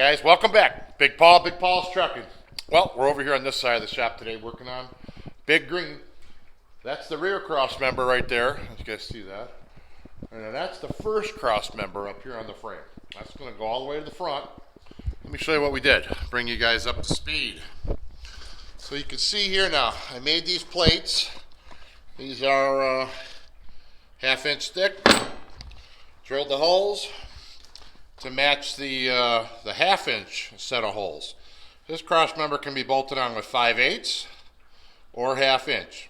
guys, welcome back. Big Paul's Trucking. Well, we're over here on this side of the shop today working on Big Green. That's the rear cross member right there. You guys see that? And then that's the first cross member up here on the frame. That's going to go all the way to the front. Let me show you what we did. Bring you guys up to speed. So you can see here now, I made these plates. These are 1/2 inch thick. Drilled the holes to match the 1/2 inch set of holes. This cross member can be bolted on with 5/8 or 1/2 inch.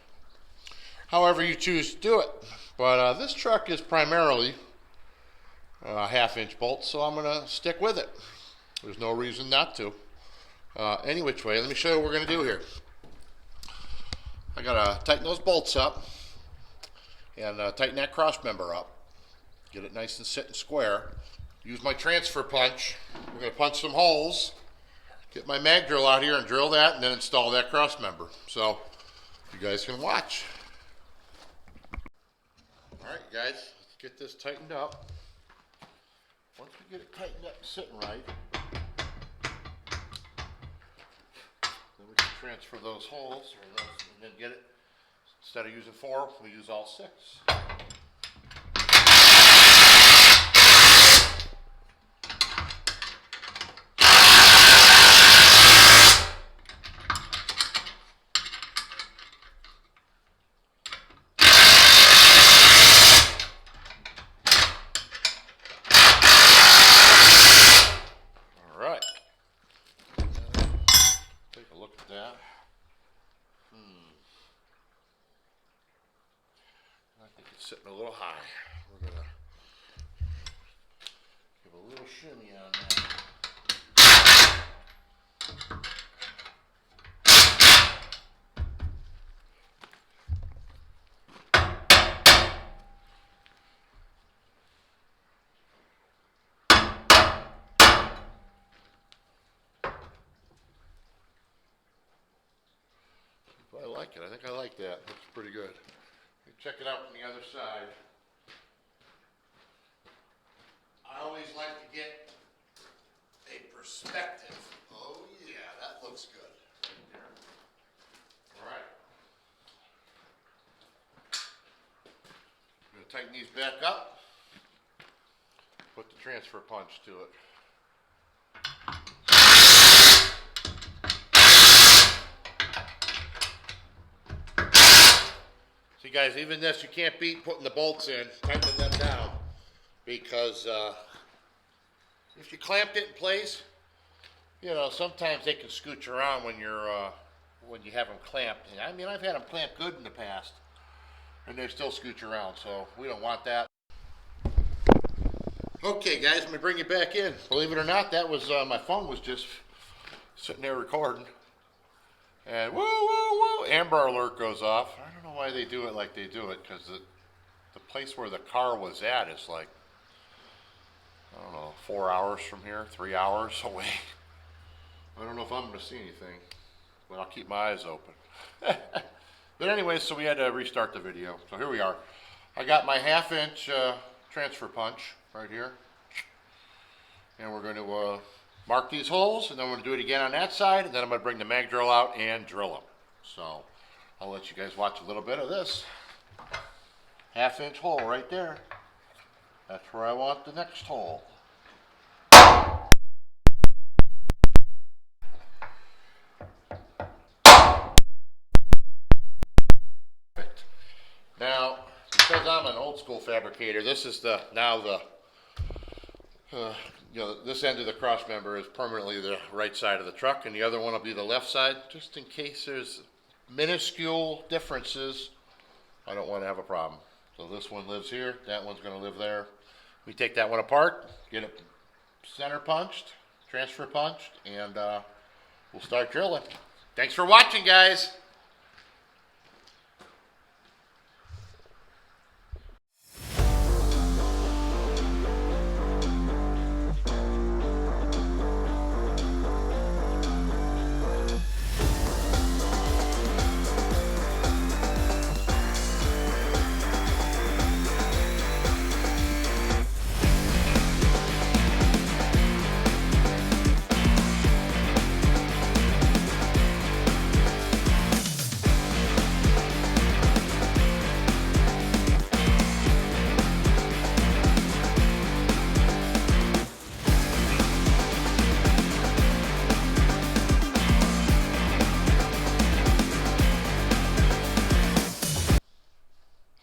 However you choose to do it. But this truck is primarily 1/2 inch bolts, so I'm going to stick with it. There's no reason not to. Any which way, let me show you what we're going to do here. I got to tighten those bolts up and tighten that cross member up. Get it nice and sitting square. Use my transfer punch. We're going to punch some holes. Get my mag drill out here and drill that and then install that cross member. So you guys can watch. Alright guys, let's get this tightened up. Once we get it tightened up and sitting right, then we can transfer those holes and then get it, instead of using 4, we use all 6. I think it's sitting a little high. We're going to give a little shimmy on that. I like it. I think I like that. Looks pretty good. Check it out from the other side. I always like to get a perspective. Oh yeah, that looks good. Right there. All right. I'm going to tighten these back up. Put the transfer punch to it. See guys, even this you can't beat putting the bolts in, tightening them down, because if you clamped it in place, you know, sometimes they can scooch around when you have them clamped. I mean, I've had them clamped good in the past, and they still scooch around, so we don't want that. Okay guys, let me bring you back in. Believe it or not, that was my phone was just sitting there recording. And woo, woo, woo, Amber Alert goes off. I don't know why they do it like they do it, because the place where the car was at is like, I don't know, 4 hours from here, 3 hours away. I don't know if I'm going to see anything, but I'll keep my eyes open. But anyway, so we had to restart the video. So here we are. I got my 1/2 inch transfer punch right here. And we're going to mark these holes, and then we're going to do it again on that side, and then I'm going to bring the mag drill out and drill them. So I'll let you guys watch a little bit of this. 1/2 inch hole right there. That's where I want the next hole. Perfect. Now, because I'm an old school fabricator, this is you know, this end of the cross member is permanently the right side of the truck, and the other one will be the left side, just in case there's minuscule differences. I don't want to have a problem. So this one lives here, that one's going to live there. We take that one apart, get it center punched, transfer punched, and we'll start drilling. Thanks for watching, guys.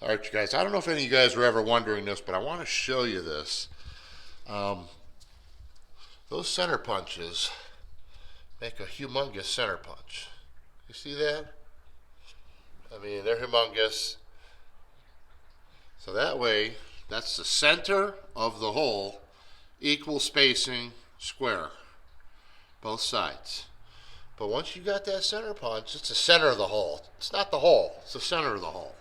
All right, you guys, I don't know if any of you guys were ever wondering this, but I want to show you this. Those center punches make a humongous center punch. You see that? I mean, they're humongous. So that way, that's the center of the hole, equal spacing, square, both sides. But once you got that center punch, it's the center of the hole. It's not the hole, it's the center of the hole.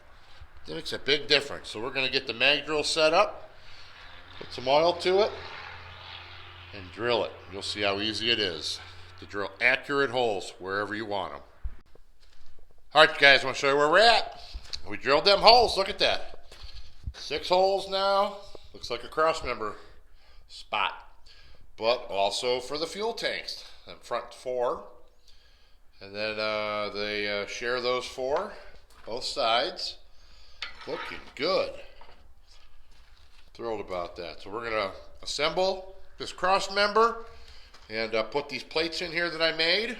It makes a big difference. So we're going to get the mag drill set up, put some oil to it, and drill it. You'll see how easy it is to drill accurate holes wherever you want them. All right, guys, I want to show you where we're at. We drilled them holes. Look at that. 6 holes now. Looks like a Crossmember spot. But also for the fuel tanks. In front 4. And then they share those 4, both sides. Looking good. Thrilled about that. So we're going to assemble this Crossmember and put these plates in here that I made.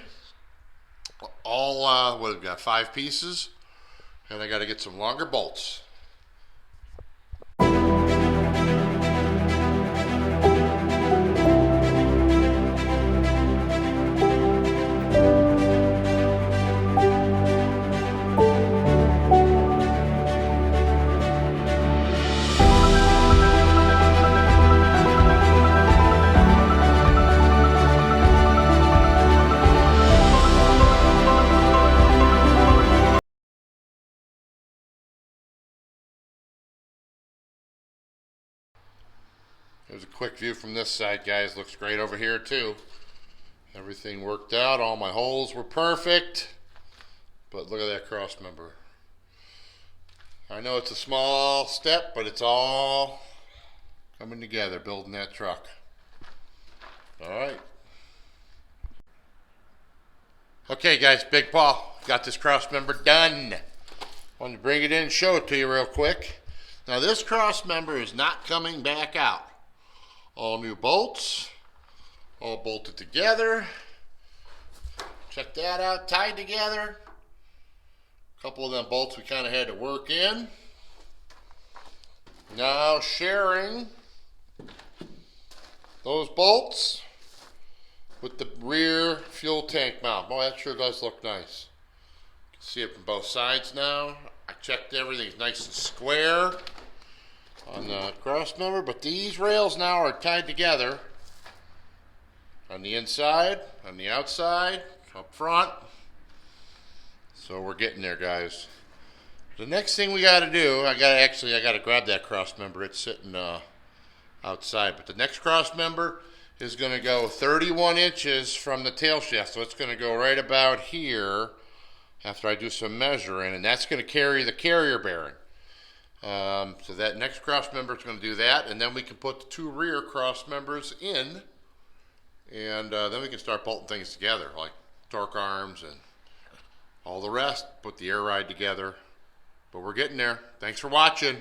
All, what have we got, 5 pieces. And I got to get some longer bolts. Here's a quick view from this side, guys. Looks great over here too. Everything worked out. All my holes were perfect. But look at that Crossmember. I know it's a small step, but it's all coming together, building that truck. All right. Okay, guys, Big Paul got this Crossmember done. Wanted to bring it in and show it to you real quick. Now this Crossmember is not coming back out. All new bolts, all bolted together. Check that out, tied together. A couple of them bolts we kind of had to work in. Now sharing those bolts with the rear fuel tank mount. Boy, that sure does look nice. You can see it from both sides now. I checked everything's nice and square on the Crossmember, but these rails now are tied together on the inside, on the outside, up front. So we're getting there, guys. The next thing we got to do, I got to grab that Crossmember. It's sitting outside, but the next Crossmember is going to go 31 inches from the tail shaft, so it's going to go right about here after I do some measuring, and that's going to carry the carrier bearing. So that next Crossmember is going to do that, and then we can put the 2 rear Crossmembers in, and then we can start bolting things together, like torque arms and all the rest, put the air ride together. But we're getting there. Thanks for watching.